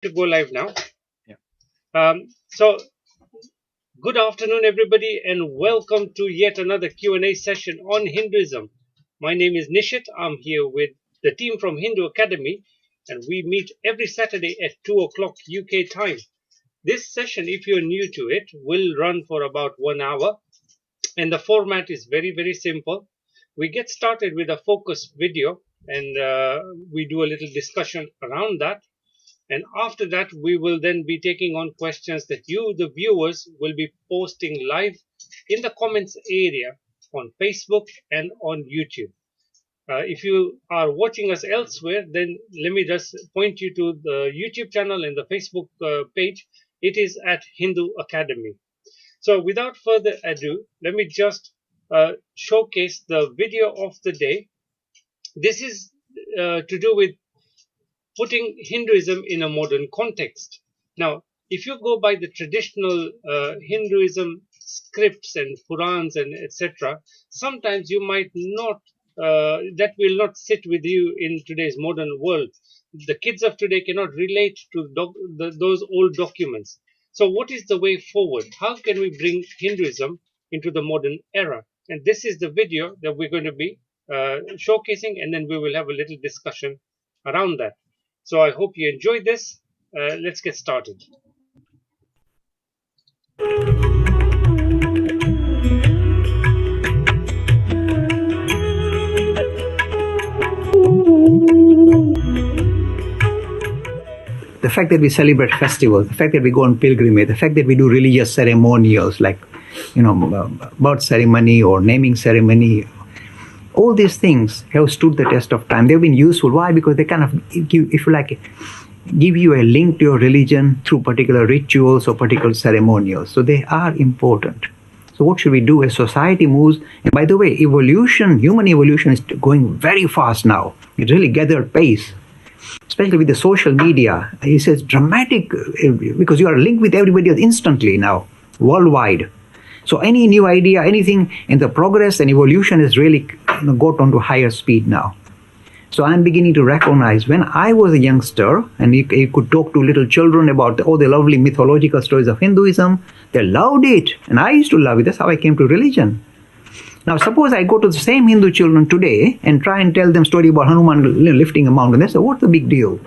To go live now. Yeah. So good afternoon, everybody, and welcome to yet another Q&A session on Hinduism. My name is Nishit. I'm here with the team from Hindu Academy, and we meet every Saturday at 2 o'clock UK time. This session, if you're new to it, will run for about 1 hour, and the format is very, very simple. We get started with a focus video, and we do a little discussion around that. And after that, we will then be taking on questions that you, the viewers, will be posting live in the comments area on Facebook and on YouTube. If you are watching us elsewhere, then let me just point you to the YouTube channel and the Facebook page. It is at Hindu Academy. So without further ado, let me just showcase the video of the day. This is to do with putting Hinduism in a modern context. Now, if you go by the traditional Hinduism scripts and Purans and etc., sometimes you might not, that will not sit with you in today's modern world. The kids of today cannot relate to those old documents. So, what is the way forward? How can we bring Hinduism into the modern era? And this is the video that we're going to be showcasing, and then we will have a little discussion around that. So I hope you enjoyed this. Let's get started. The fact that we celebrate festivals, the fact that we go on pilgrimage, the fact that we do religious ceremonials like, birth ceremony or naming ceremony, all these things have stood the test of time. They've been useful. Why? Because they kind of give, if you like, give you a link to your religion through particular rituals or particular ceremonials. So they are important. So what should we do as society moves? And by the way, human evolution is going very fast now. It really gathered pace, especially with the social media. It says dramatic, because you are linked with everybody else instantly now, worldwide. So any new idea, anything in the progress and evolution is really got onto higher speed now. So I'm beginning to recognize when I was a youngster and you could talk to little children about all the lovely mythological stories of Hinduism, they loved it. And I used to love it. That's how I came to religion. Now, suppose I go to the same Hindu children today and try and tell them story about Hanuman lifting a mountain. They say, what's the big deal?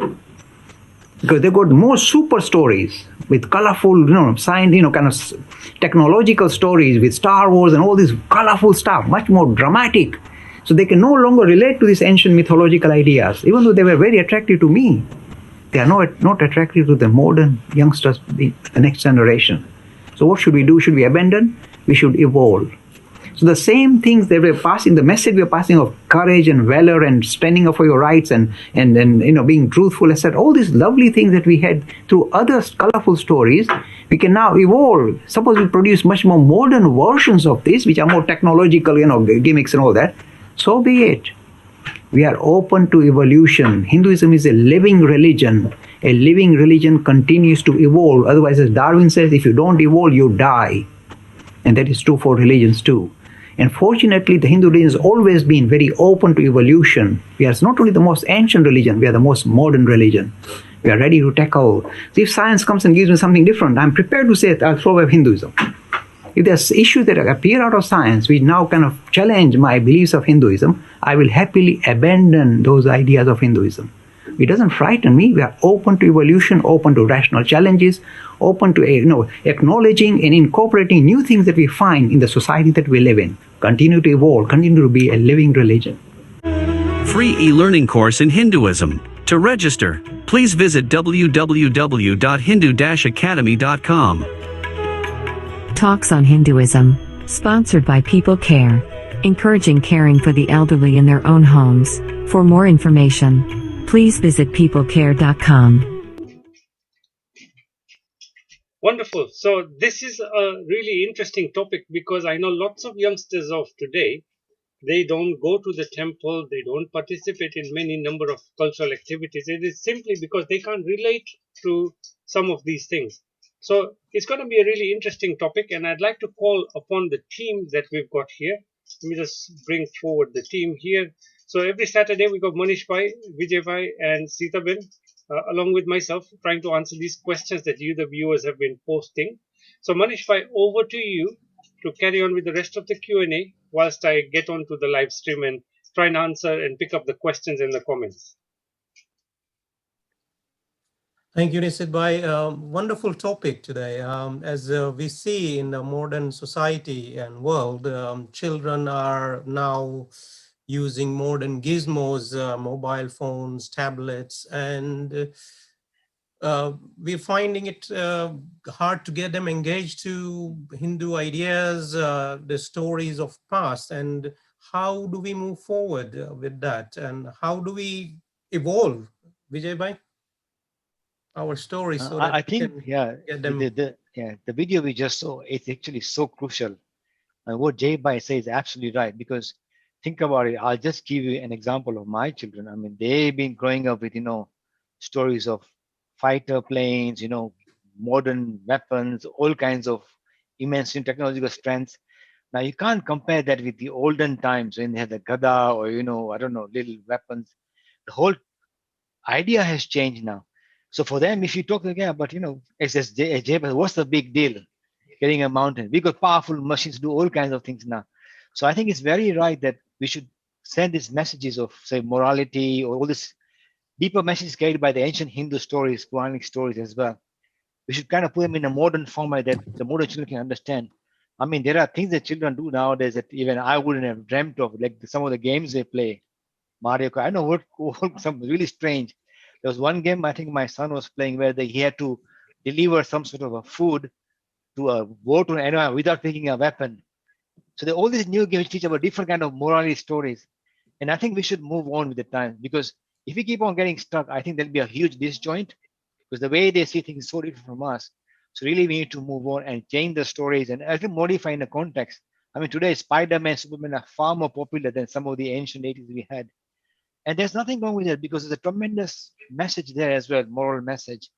Because they got more super stories with colorful, kind of technological stories with Star Wars and all this colorful stuff, much more dramatic. So they can no longer relate to these ancient mythological ideas, even though they were very attractive to me. They are not attractive to the modern youngsters, the next generation. So what should we do? Should we abandon? We should evolve. So the same things that we're passing, the message we're passing of courage and valor and standing up for your rights and being truthful, etc. All these lovely things that we had through other colorful stories, we can now evolve. Suppose we produce much more modern versions of this, which are more technological, gimmicks and all that. So be it. We are open to evolution. Hinduism is a living religion. A living religion continues to evolve. Otherwise, as Darwin says, if you don't evolve, you die. And that is true for religions too. And fortunately, the Hindu religion has always been very open to evolution. We are not only the most ancient religion, we are the most modern religion. We are ready to tackle. So if science comes and gives me something different, I'm prepared to say I'll throw away Hinduism. If there's issues that appear out of science which now kind of challenge my beliefs of Hinduism, I will happily abandon those ideas of Hinduism. It doesn't frighten me. We are open to evolution, open to rational challenges, open to acknowledging and incorporating new things that we find in the society that we live in. Continue to evolve, continue to be a living religion. Free e-learning course in Hinduism. To register, please visit www.hindu-academy.com. Talks on Hinduism, sponsored by People Care, encouraging caring for the elderly in their own homes. For more information, please visit peoplecare.com. Wonderful. So this is a really interesting topic because I know lots of youngsters of today, they don't go to the temple, they don't participate in many number of cultural activities. It is simply because they can't relate to some of these things. So it's going to be a really interesting topic, and I'd like to call upon the team that we've got here. Let me just bring forward the team here. So every Saturday we got Manish Bhai, Vijay Bhai, and Sita Ben. along with myself, trying to answer these questions that you, the viewers, have been posting. So, Manish, over to you to carry on with the rest of the Q&A whilst I get on to the live stream and try and answer and pick up the questions in the comments. Thank you, Nisit Bhai. Wonderful topic today. As we see in the modern society and world, children are now using modern gizmos, mobile phones, tablets, and we're finding it hard to get them engaged to Hindu ideas, the stories of past, and how do we move forward with that, and how do we evolve, Vijay Bhai? Our story so that I think, get them. the video we just saw, it's actually so crucial. And what Jay Bai says is absolutely right, because think about it. I'll just give you an example of my children. I mean, they've been growing up with, stories of fighter planes, modern weapons, all kinds of immense technological strengths. Now, you can't compare that with the olden times when they had the Gada or, I don't know, little weapons. The whole idea has changed now. So for them, if you talk again, but SSJ, what's the big deal? Getting a mountain. We got powerful machines do all kinds of things now. So I think it's very right that we should send these messages of, say, morality or all this deeper messages carried by the ancient Hindu stories, Puranic stories as well. We should kind of put them in a modern format that the modern children can understand. I mean, there are things that children do nowadays that even I wouldn't have dreamt of, like some of the games they play. Mario Kart. I know what some really strange. There was one game I think my son was playing where he had to deliver some sort of a food to a war to an enemy without taking a weapon. So all these new games teach about different kind of morality stories. And I think we should move on with the time, because if we keep on getting stuck, I think there'll be a huge disjoint, because the way they see things is so different from us. So really we need to move on and change the stories and I think modify in the context. I mean, today Spider-Man, Superman are far more popular than some of the ancient 80s we had. And there's nothing wrong with it, because there's a tremendous message there as well, moral message.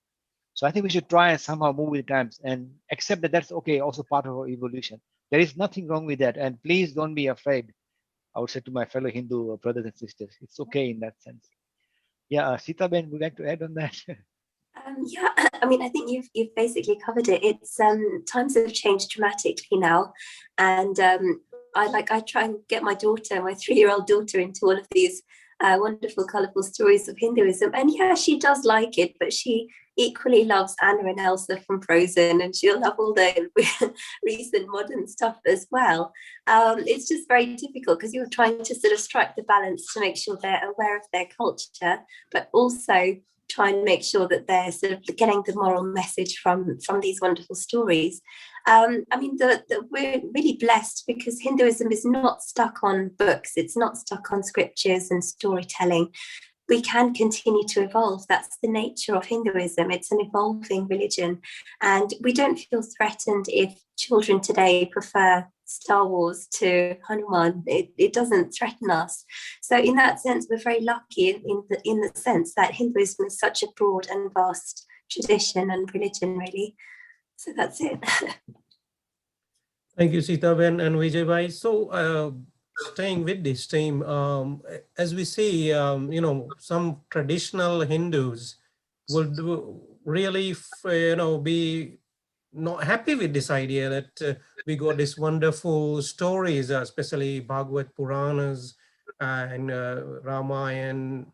So I think we should try and somehow move with the times and accept that that's okay, also part of our evolution. There is nothing wrong with that. And please don't be afraid. I would say to my fellow Hindu brothers and sisters, it's okay in that sense. Yeah, Sita Ben, would you like to add on that? Yeah, I mean, I think you've basically covered it. It's times have changed dramatically now, and I try and get my 3-year-old daughter, into all of these wonderful, colourful stories of Hinduism. And yeah, she does like it, but she equally loves Anna and Elsa from Frozen, and she'll love all the recent modern stuff as well. It's just very difficult because you're trying to sort of strike the balance to make sure they're aware of their culture, but also try and make sure that they're sort of getting the moral message from these wonderful stories. I mean, we're really blessed because Hinduism is not stuck on books. It's not stuck on scriptures and storytelling. We can continue to evolve. That's the nature of Hinduism. It's an evolving religion. And we don't feel threatened if children today prefer Star Wars to Hanuman. It doesn't threaten us. So in that sense, we're very lucky in the sense that Hinduism is such a broad and vast tradition and religion, really. So that's it. Thank you, Sita Ben and Vijay Bhai. So staying with this theme, as we see, some traditional Hindus would really, be not happy with this idea that we got these wonderful stories, especially Bhagavad Puranas and Ramayana,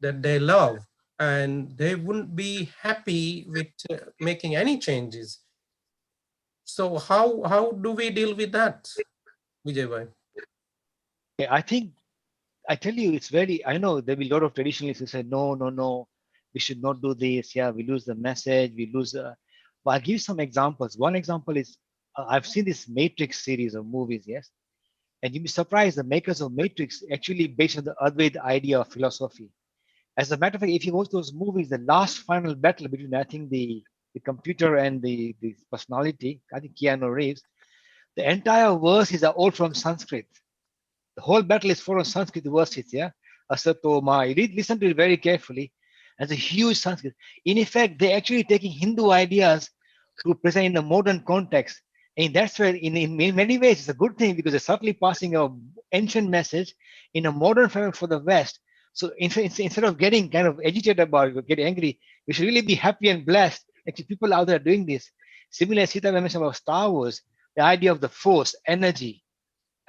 that they love, and they wouldn't be happy with making any changes. So how do we deal with that, Vijay Bhai? I think, I tell you, it's very, I know there'll be a lot of traditionalists who say, no, we should not do this. Yeah, we lose the message, we lose the, but I'll give you some examples. One example is, I've seen this Matrix series of movies, yes? And you'd be surprised, the makers of Matrix actually based on the Advaita idea of philosophy. As a matter of fact, if you watch those movies, the last final battle between, I think, the computer and the personality, I think Keanu Reeves, the entire verse is all from Sanskrit. The whole battle is for Sanskrit verses, yeah? Asatoma. You listen to it very carefully. There's a huge Sanskrit. In effect, they're actually taking Hindu ideas to present in a modern context. And that's where, in many ways, it's a good thing because they're subtly passing an ancient message in a modern framework for the West. So instead of getting kind of agitated about it or get angry, we should really be happy and blessed. Actually, people out there are doing this. Similarly, Sita mentioned about Star Wars, the idea of the force, energy.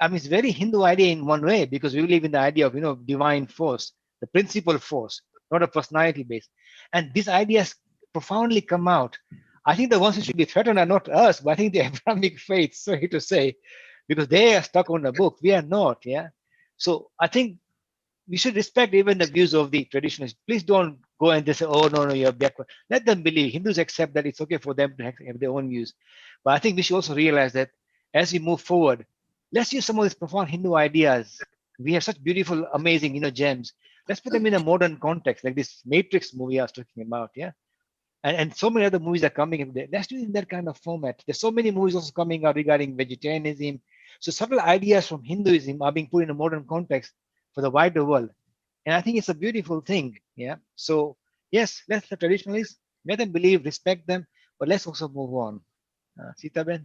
I mean, it's very Hindu idea in one way because we believe in the idea of, divine force, the principal force, not a personality base. And these ideas profoundly come out. I think the ones who should be threatened are not us, but I think the Abrahamic faith, sorry to say, because they are stuck on the book. We are not, yeah. So I think we should respect even the views of the traditionalists. Please don't go and just say, oh, no, you're backward. Let them believe. Hindus accept that it's okay for them to have their own views. But I think we should also realize that as we move forward, let's use some of these profound Hindu ideas. We have such beautiful, amazing, gems. Let's put them in a modern context, like this Matrix movie I was talking about, yeah. And so many other movies are coming in there. Let's do it in that kind of format. There's so many movies also coming out regarding vegetarianism. So several ideas from Hinduism are being put in a modern context for the wider world. And I think it's a beautiful thing. Yeah. So yes, let's the traditionalists, let them believe, respect them, but let's also move on. Sita Ben?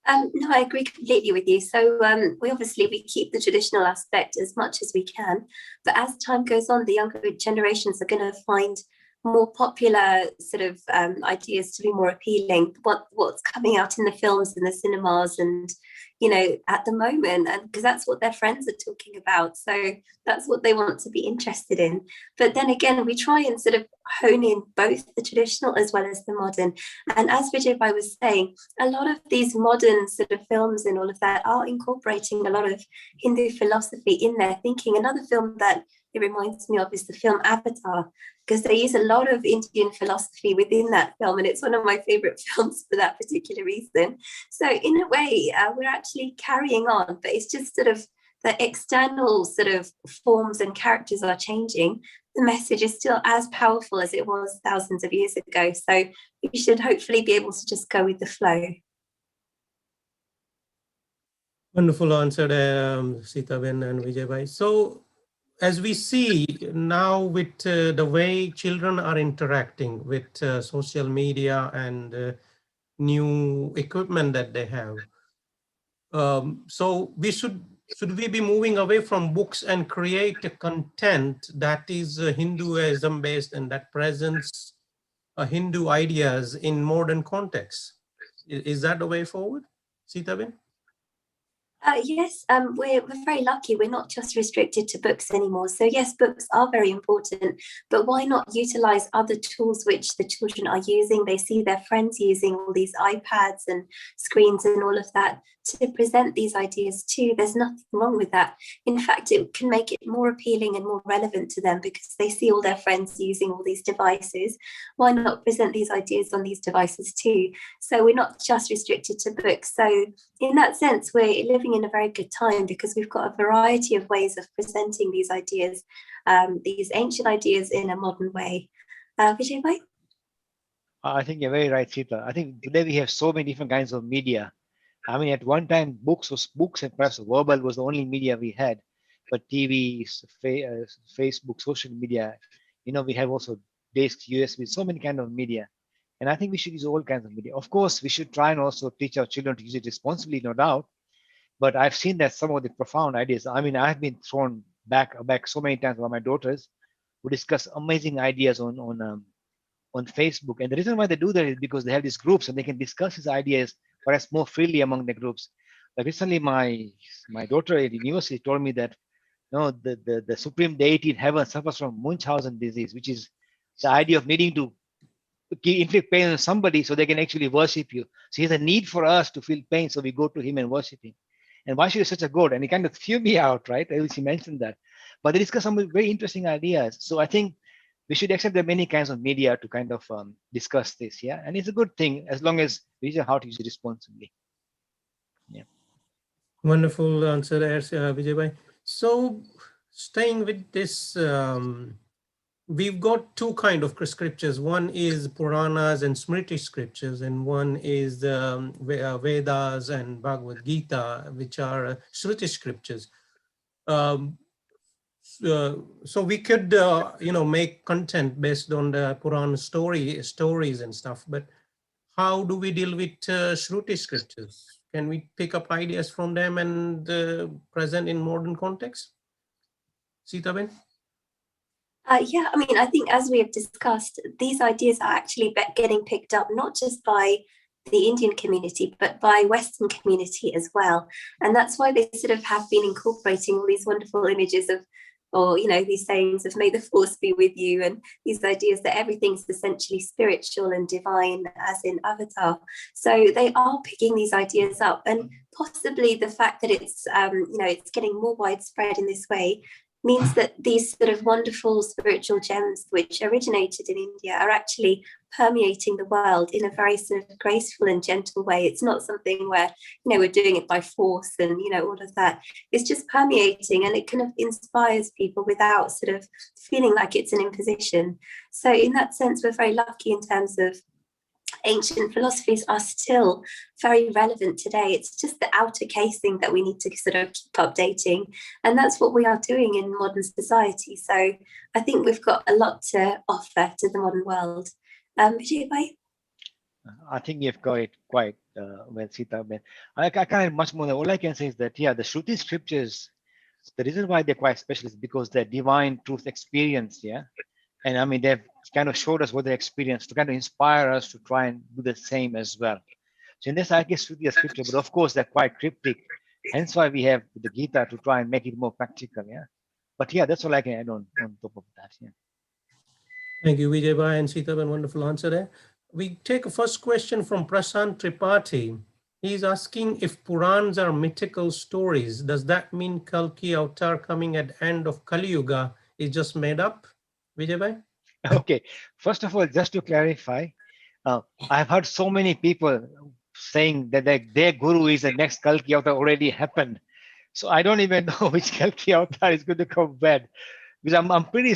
No, I agree completely with you. So we keep the traditional aspect as much as we can, but as time goes on, the younger generations are going to find more popular sort of ideas to be more appealing. What's coming out in the films and the cinemas, and at the moment, and because that's what their friends are talking about, so that's what they want to be interested in. But then again, we try and sort of hone in both the traditional as well as the modern. And as Vijay Bhai was saying, a lot of these modern sort of films and all of that are incorporating a lot of Hindu philosophy in their thinking. Another film that it reminds me of is the film Avatar, because they use a lot of Indian philosophy within that film, and it's one of my favorite films for that particular reason. So in a way, we're actually carrying on, but it's just sort of the external sort of forms and characters are changing. The message is still as powerful as it was thousands of years ago. So we should hopefully be able to just go with the flow. Wonderful answer there, Sita Ben and Vijay Bhai. So as we see now with the way children are interacting with social media and new equipment that they have, so should we be moving away from books and create a content that is Hinduism based and that presents Hindu ideas in modern context? Is that the way forward, Sita Ben? Yes, we're very lucky. We're not just restricted to books anymore. So yes, books are very important, but why not utilize other tools which the children are using? They see their friends using all these iPads and screens and all of that to present these ideas too. There's nothing wrong with that. In fact, it can make it more appealing and more relevant to them because they see all their friends using all these devices. Why not present these ideas on these devices too? So we're not just restricted to books. So in that sense, we're living in a very good time because we've got a variety of ways of presenting these ideas, these ancient ideas in a modern way. Vijay Bhai? I think you're very right, Sita. I think today we have so many different kinds of media. I mean, at one time, books and perhaps verbal was the only media we had. But TV, Facebook, social media, we have also discs, USB, so many kind of media. And I think we should use all kinds of media. Of course, we should try and also teach our children to use it responsibly, no doubt. But I've seen that some of the profound ideas. I mean, I've been thrown back so many times by my daughters who discuss amazing ideas on Facebook. And the reason why they do that is because they have these groups and they can discuss these ideas perhaps more freely among the groups. Like recently, my daughter at university told me that the supreme deity in heaven suffers from Munchausen disease, which is the idea of needing to inflict pain on somebody so they can actually worship you. So he has a need for us to feel pain, so we go to him and worship him. And why should such a god? And he kind of threw me out, right? She mentioned that. But they discuss some very interesting ideas. So I think we should accept there are many kinds of media to kind of discuss this, yeah. And it's a good thing as long as we know how to use it responsibly. Yeah. Wonderful answer there, Vijay Bhai. So staying with this, we've got two kind of scriptures. One is Puranas and Smriti scriptures, and one is Vedas and Bhagavad Gita, which are Shruti scriptures. So we could, make content based on the Puran stories and stuff. But how do we deal with Shruti scriptures? Can we pick up ideas from them and present in modern context? Sita Ben? Yeah, I mean, I think as we have discussed, these ideas are actually getting picked up not just by the Indian community, but by Western community as well. And that's why they sort of have been incorporating all these wonderful images of, or, you know, these sayings of may the force be with you, and these ideas that everything's essentially spiritual and divine, as in Avatar. So they are picking these ideas up, and possibly the fact that it's, you know, it's getting more widespread in this way means that these sort of wonderful spiritual gems which originated in India are actually permeating the world in a very sort of graceful and gentle way. It's not something where, you know, we're doing it by force and, you know, all of that. It's just permeating, and it kind of inspires people without sort of feeling like it's an imposition. So in that sense, we're very lucky in terms of ancient philosophies are still very relevant today. It's just the outer casing that we need to sort of keep updating. And that's what we are doing in modern society. So I think we've got a lot to offer to the modern world. Vijay bhai? I think you've got it quite well, Sita. I can't add much more. All I can say is that, yeah, the Shruti scriptures, the reason why they're quite special is because they're divine truth experience, yeah. And I mean, they've kind of showed us what they experienced to kind of inspire us to try and do the same as well. So in this, I guess, Shruti is scripture, but of course, they're quite cryptic. Hence why we have the Gita to try and make it more practical, yeah. But yeah, that's all I can add on top of that, yeah. Thank you, Vijay bhai and Sita, wonderful answer there. We take a first question from Prashant Tripathi. He's asking if Purans are mythical stories. Does that mean Kalki avatar coming at end of Kali Yuga is just made up? Vijay bhai? Okay, first of all, just to clarify, I've heard so many people saying that their guru is the next Kalki avatar already happened. So I don't even know which Kalki avatar is going to come back. Because I'm pretty,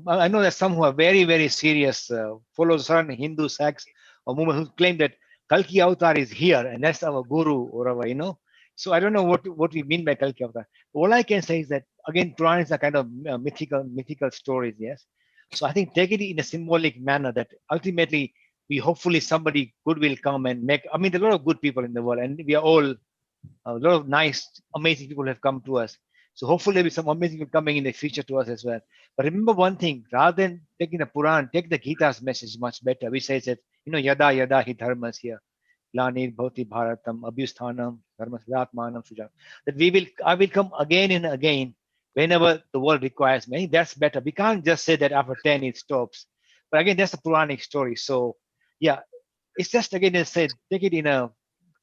I know that some who are very, very serious, follow certain Hindu sects or movement who claim that Kalki avatar is here and that's our guru or our, you know. So I don't know what we mean by Kalki avatar. All I can say is that, again, Puranas are kind of mythical stories, yes. So I think take it in a symbolic manner that ultimately we hopefully somebody good will come and make, I mean, there are a lot of good people in the world and we are all, a lot of nice, amazing people have come to us. So hopefully there'll be some amazing people coming in the future to us as well. But remember one thing, rather than taking the Puran, take the Gita's message much better, which says that, you know, yada yada hi dharmas here. Glanir bhavati bharatam abhyusthanam dharmas atmanam sujam. That I will come again and again whenever the world requires me. That's better. We can't just say that after 10 it stops. But again, that's a Puranic story. So yeah, it's just again, as I said, take it in a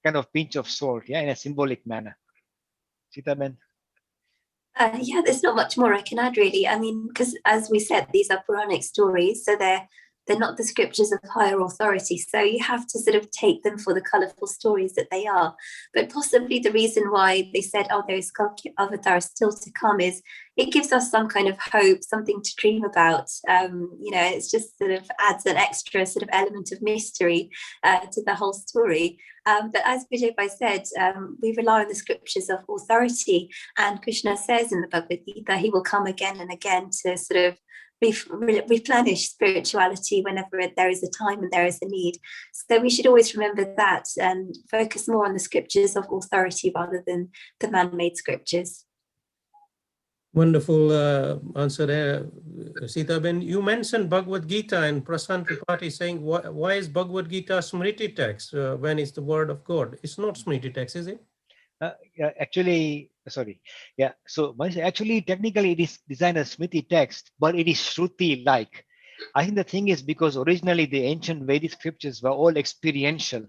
kind of pinch of salt, yeah, in a symbolic manner. Sita, man. Yeah, there's not much more I can add, really. I mean, because as we said, these are Puranic stories, so they're not the scriptures of higher authority. So you have to sort of take them for the colourful stories that they are. But possibly the reason why they said, oh, there's Kalki Avatar still to come is it gives us some kind of hope, something to dream about. You know, it's just sort of adds an extra sort of element of mystery to the whole story. But as Vijay bhai said, we rely on the scriptures of authority. And Krishna says in the Bhagavad Gita, he will come again and again to sort of replenish spirituality whenever there is a time and there is a need. So we should always remember that and focus more on the scriptures of authority rather than the man-made scriptures. Wonderful answer there, Sita Ben. You mentioned Bhagavad Gita and Prasant Tripathi saying, why is Bhagavad Gita Smriti text when it's the word of God? It's not Smriti text, is it? Yeah, actually, sorry. Yeah, so actually, technically, it is designed as Smriti text, but it is Shruti-like. I think the thing is because originally the ancient Vedic scriptures were all experiential.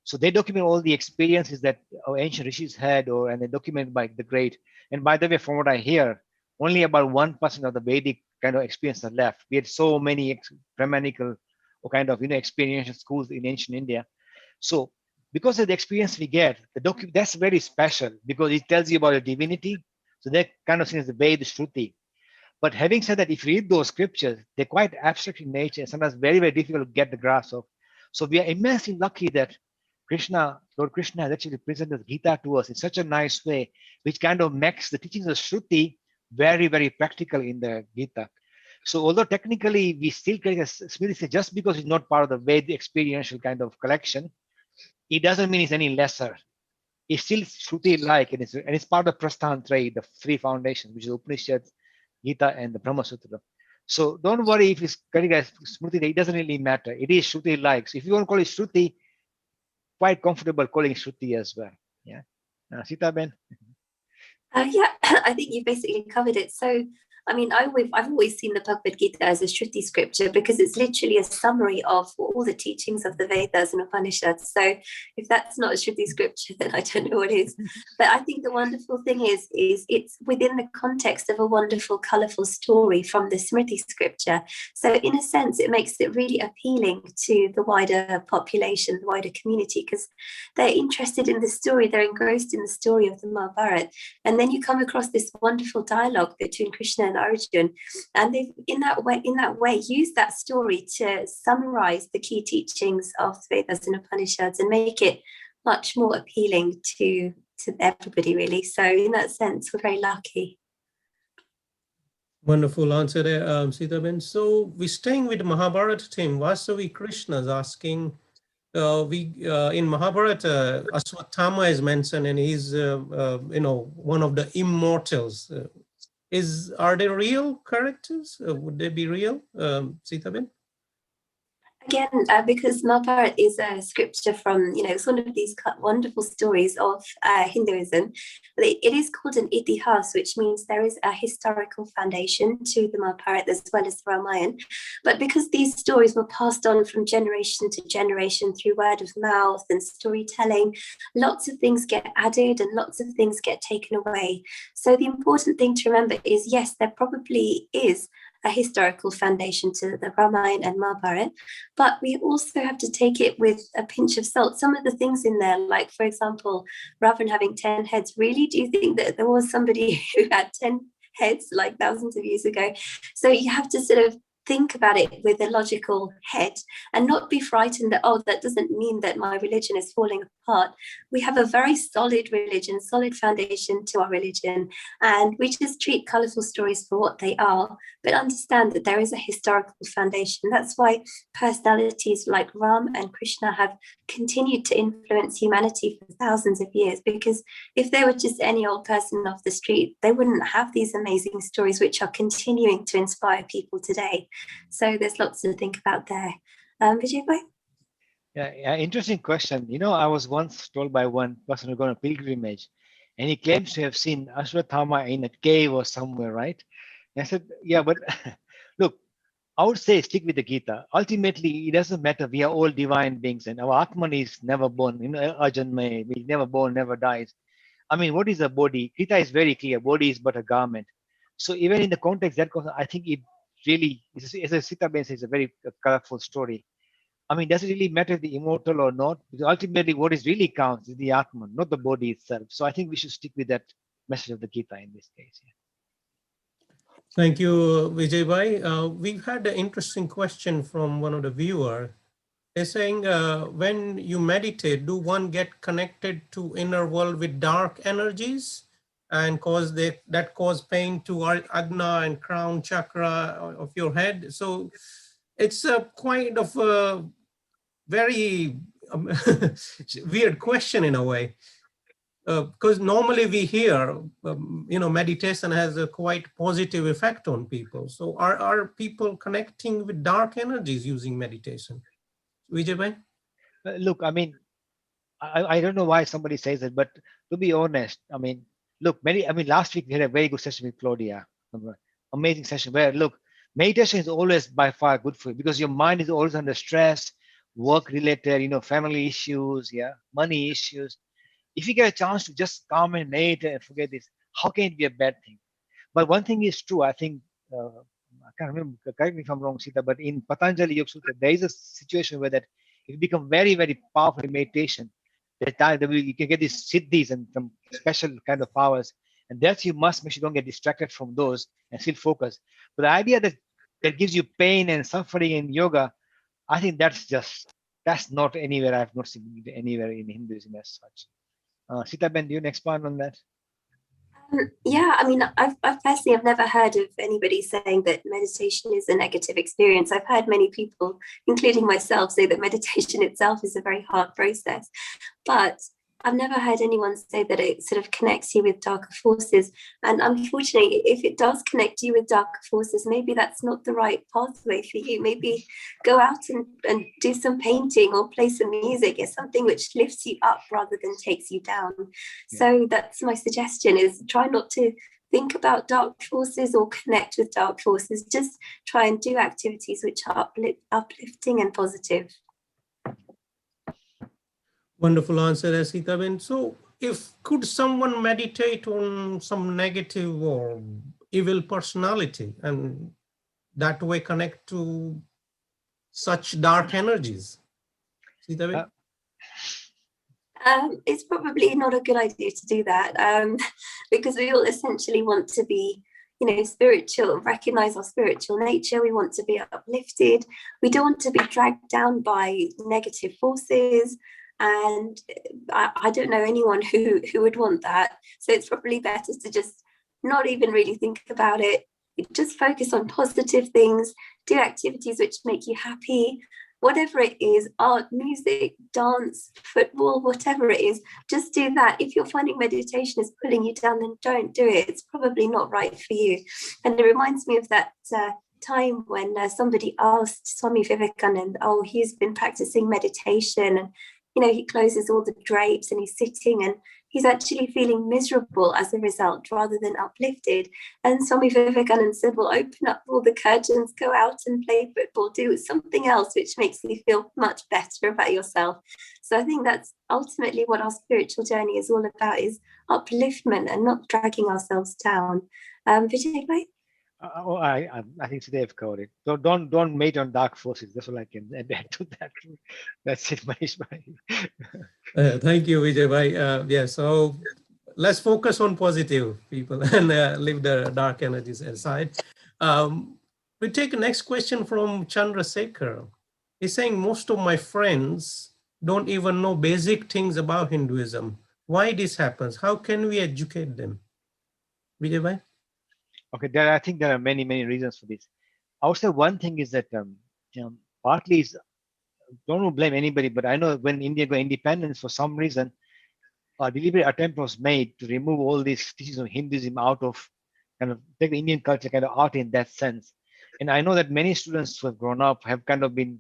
So they document all the experiences that our ancient rishis had, and they document by the great. And by the way, from what I hear, only about 1% of the Vedic kind of experience are left. We had so many Brahmanical or kind of, you know, experiential schools in ancient India. So because of the experience we get, that's very special because it tells you about the divinity. So that kind of thing is the Veda Shruti. But having said that, if you read those scriptures, they're quite abstract in nature and sometimes very, very difficult to get the grasp of. So we are immensely lucky that Lord Krishna has actually presented Gita to us in such a nice way, which kind of makes the teachings of Shruti very, very practical in the Gita. So although technically we still take a Smriti just because it's not part of the Vedic experiential kind of collection, it doesn't mean it's any lesser. It's still Shruti-like, and it's part of Prasthantraya, the three foundations, which is Upanishads, Gita, and the Brahma Sutra. So don't worry if it's getting a Smriti, it doesn't really matter. It is Shruti likes. If you want to call it Shruti, quite comfortable calling it Shruti as well. Yeah. Sita Ben. Yeah, I think you basically covered it. So, I mean, I've always seen the Bhagavad Gita as a Shruti scripture because it's literally a summary of all the teachings of the Vedas and Upanishads. So, if that's not a Shruti scripture, then I don't know what is. But I think the wonderful thing is it's within the context of a wonderful, colourful story from the Smriti scripture. So, in a sense, it makes it really appealing to the wider population, the wider community, because they're interested in the story, they're engrossed in the story of the Mahabharata. And then you come across this wonderful dialogue between Krishna and Arjun, and they've in that way used that story to summarize the key teachings of the Vedas and Upanishads and make it much more appealing to everybody, really. So in that sense, we're very lucky. Wonderful answer there, Sita Ben. So we're staying with Mahabharata team. Vasavi Krishna is asking, in Mahabharata, Ashwatthama is mentioned, and he's one of the immortals. Are they real characters? Would they be real, Sita Ben? Again, because Mahabharata is a scripture from, it's one of these wonderful stories of Hinduism. It is called an itihas, which means there is a historical foundation to the Mahabharata as well as the Ramayana. But because these stories were passed on from generation to generation through word of mouth and storytelling, lots of things get added and lots of things get taken away. So the important thing to remember is, yes, there probably is a historical foundation to the Ramayana and Mahabharata, but we also have to take it with a pinch of salt. Some of the things in there, like, for example, Ravan having 10 heads, really, do you think that there was somebody who had 10 heads like thousands of years ago? So you have to sort of think about it with a logical head and not be frightened that, oh, that doesn't mean that my religion is falling apart. We have a very solid religion, solid foundation to our religion, and we just treat colorful stories for what they are, but understand that there is a historical foundation. That's why personalities like Ram and Krishna have continued to influence humanity for thousands of years, because if they were just any old person off the street, they wouldn't have these amazing stories which are continuing to inspire people today. So there's lots to think about there. Vijay Bhai? Yeah, interesting question. I was once told by one person who got a pilgrimage, and he claims to have seen Ashwatthama in a cave or somewhere, right? And I said, yeah, but look, I would say stick with the Gita. Ultimately, it doesn't matter. We are all divine beings, and our Atman is never born. Ajanmay, we never born, never dies. I mean, what is a body? Gita is very clear. Body is but a garment. So even in the context that I think it really, as a Sita Ben says, a very colorful story. I mean, does it really matter if the immortal or not? Because ultimately, what is really counts is the Atman, not the body itself. So I think we should stick with that message of the Gita in this case. Yeah. Thank you, Vijay Bhai. We've had an interesting question from one of the viewers. They're saying, when you meditate, do one get connected to inner world with dark energies and that cause pain to Agna and crown chakra of your head? So it's a kind of a very weird question in a way. Because normally we hear, meditation has a quite positive effect on people. So are people connecting with dark energies using meditation? Vijay Bhai? Look, I mean, I don't know why somebody says it, but to be honest, I mean, look, last week we had a very good session with Claudia, amazing session where, look, meditation is always by far good for you because your mind is always under stress, work related, family issues, money issues. If you get a chance to just calm and meditate and forget this, how can it be a bad thing? But one thing is true, I think, I can't remember, correct me if I'm wrong, Sita, but in Patanjali Yoga Sutra, there is a situation where that if you become very, very powerful in meditation, that you can get these siddhis and some special kind of powers. And that's you must make sure you don't get distracted from those and still focus. But the idea that gives you pain and suffering in yoga, I think that's not anywhere. I've not seen anywhere in Hinduism as such. Sita Ben, do you expand on that? Yeah, I mean, I've personally, I've never heard of anybody saying that meditation is a negative experience. I've heard many people, including myself, say that meditation itself is a very hard process. But I've never heard anyone say that it sort of connects you with darker forces. And unfortunately, if it does connect you with darker forces, maybe that's not the right pathway for you. Maybe go out and do some painting or play some music. It's something which lifts you up rather than takes you down. Yeah. So that's my suggestion, is try not to think about dark forces or connect with dark forces. Just try and do activities which are uplifting and positive. Wonderful answer, Asitaben. So if could someone meditate on some negative or evil personality and that way connect to such dark energies? Asitaben? It's probably not a good idea to do that, because we all essentially want to be, spiritual, recognize our spiritual nature. We want to be uplifted. We don't want to be dragged down by negative forces. And I don't know anyone who would want that. So it's probably better to just not even really think about it. Just focus on positive things, do activities which make you happy. Whatever it is, art, music, dance, football, whatever it is, just do that. If you're finding meditation is pulling you down, then don't do it. It's probably not right for you. And it reminds me of that time when somebody asked Swami Vivekananda, oh, he's been practicing meditation, and he closes all the drapes and he's sitting and he's actually feeling miserable as a result rather than uplifted. And Swami Vivekananda said, well, open up all the curtains, go out and play football, do something else which makes you feel much better about yourself. So I think that's ultimately what our spiritual journey is all about, is upliftment and not dragging ourselves down. Vijay bhai? I think today I've covered it. So don't mate on dark forces. That's all I can add to that. That's it, Manish bhai. Thank you, Vijay bhai. Yeah, so let's focus on positive people and leave the dark energies aside. We take the next question from Chandrasekhar. He's saying, most of my friends don't even know basic things about Hinduism. Why this happens? How can we educate them? Vijay bhai? Okay, I think there are many reasons for this. I would say one thing is that partly is, don't blame anybody, but I know when India got independence, for some reason, a deliberate attempt was made to remove all these teachings of Hinduism out of, kind of take the Indian culture kind of out in that sense. And I know that many students who have grown up have kind of been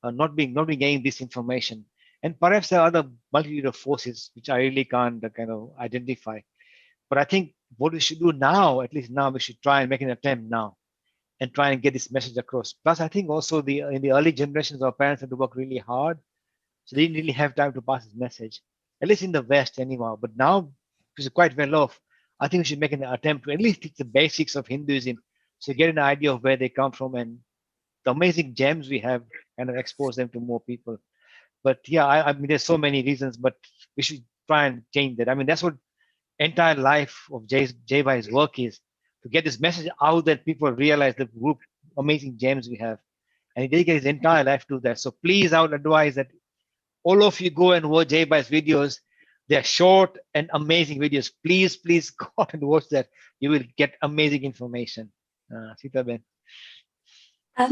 not being getting this information. And perhaps there are other multitude of forces which I really can't kind of identify. But I think what we should do now, at least now, we should try and make an attempt now and try and get this message across. Plus, I think also in the early generations, our parents had to work really hard. So they didn't really have time to pass this message, at least in the West anyhow. But now, because we're quite well off, I think we should make an attempt to at least teach the basics of Hinduism, so get an idea of where they come from and the amazing gems we have, and expose them to more people. But yeah, I mean, there's so many reasons, but we should try and change that. I mean, that's what entire life of Jay Bhai's work is, to get this message out that people realize the group amazing gems we have. And he dedicates his entire life to that. So please, I would advise that all of you go and watch Jay Bhai's videos. They're short and amazing videos. Please go and watch that. You will get amazing information. Sita Ben.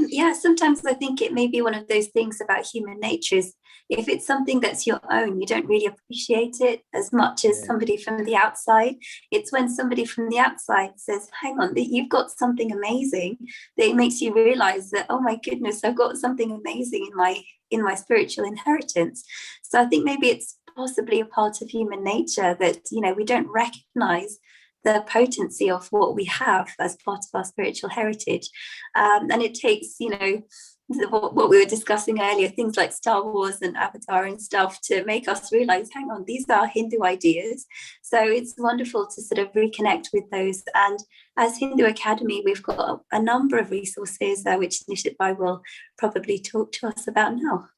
Yeah, sometimes I think it may be one of those things about human nature is, if it's something that's your own, you don't really appreciate it as much as somebody from the outside. It's when somebody from the outside says, hang on, you've got something amazing, that it makes you realize that, oh my goodness, I've got something amazing in my spiritual inheritance. So I think maybe it's possibly a part of human nature that, we don't recognize the potency of what we have as part of our spiritual heritage. And it takes, what we were discussing earlier, things like Star Wars and Avatar and stuff, to make us realize, hang on, these are Hindu ideas. So it's wonderful to sort of reconnect with those. And as Hindu Academy, we've got a number of resources which Nishit Bhai will probably talk to us about now.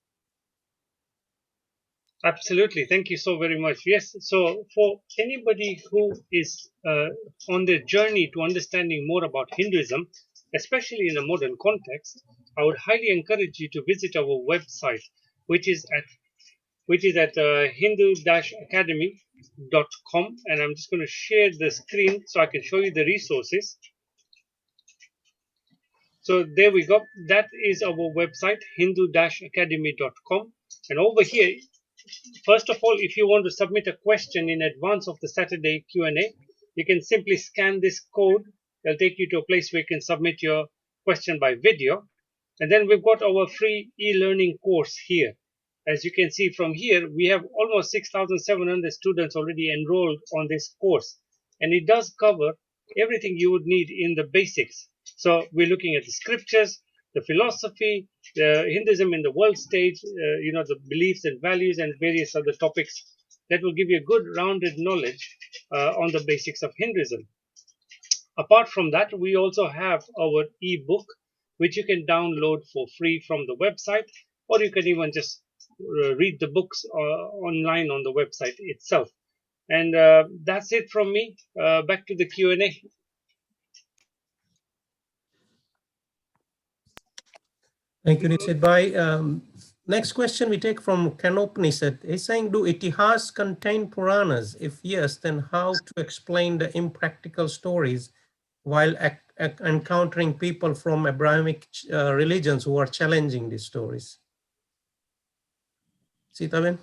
Absolutely. Thank you so very much. Yes. So for anybody who is on their journey to understanding more about Hinduism, especially in a modern context, I would highly encourage you to visit our website, which is at hindu-academy.com. And I'm just going to share the screen so I can show you the resources. So there we go. That is our website, hindu-academy.com. And over here, first of all, if you want to submit a question in advance of the Saturday Q&A, you can simply scan this code. It'll take you to a place where you can submit your question by video. And then we've got our free e-learning course here. As you can see from here, we have almost 6,700 students already enrolled on this course. And it does cover everything you would need in the basics. So we're looking at the scriptures, the philosophy, the Hinduism in the world stage, the beliefs and values and various other topics that will give you a good rounded knowledge on the basics of Hinduism. Apart from that, we also have our ebook, which you can download for free from the website, or you can even just read the books online on the website itself. And that's it from me. Back to the Q&A. Thank you, Nishit Bhai. Next question we take from Kanopnishat. He's saying, do Itihas contain Puranas? If yes, then how to explain the impractical stories while encountering people from Abrahamic religions who are challenging these stories? Sitaben?